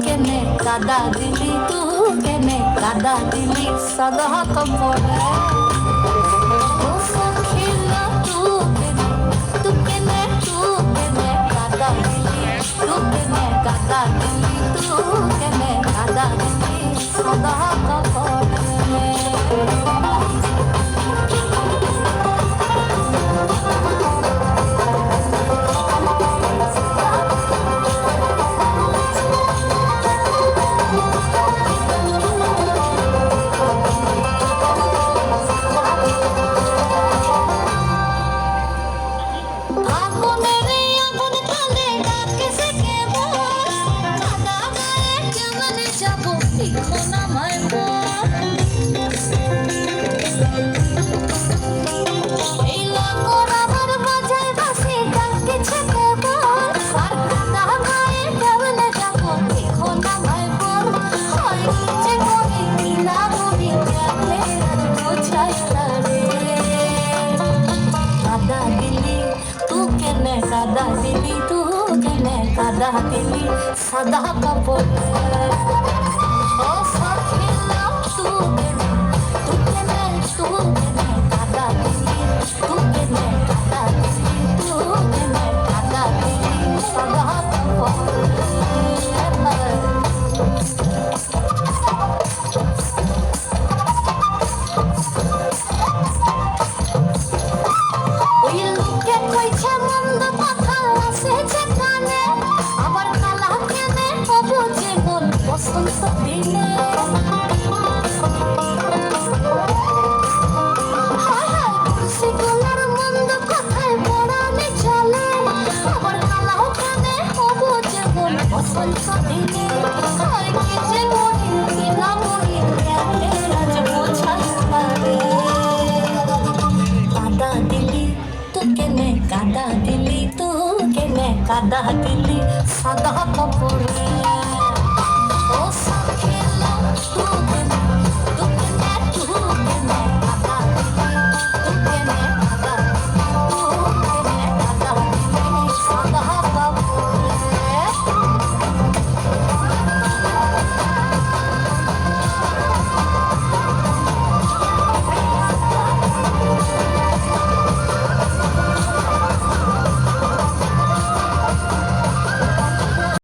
কেনে কাদা দিলি, তু কেনে কাদা দিলি সাদা কাপড়ে। ও সখিলা তু কেনে কাদা দিলি, তু কেনে কাদা দিলি, তু কেনে কাদা দিলি সাদা কাপড়ে। কাদা দিলি, তু কেনে কাদা দিলি সাদা কাপড়ে। ও সখিলা তু কেনে কাদা দিলি, তু কেনে কাদা দিলি, তু কেনে কাদা দিলি সাদা কাপড়ে। কাদা দিলি, তু কেনে কাদা দিলি সাদা কাপড়ে।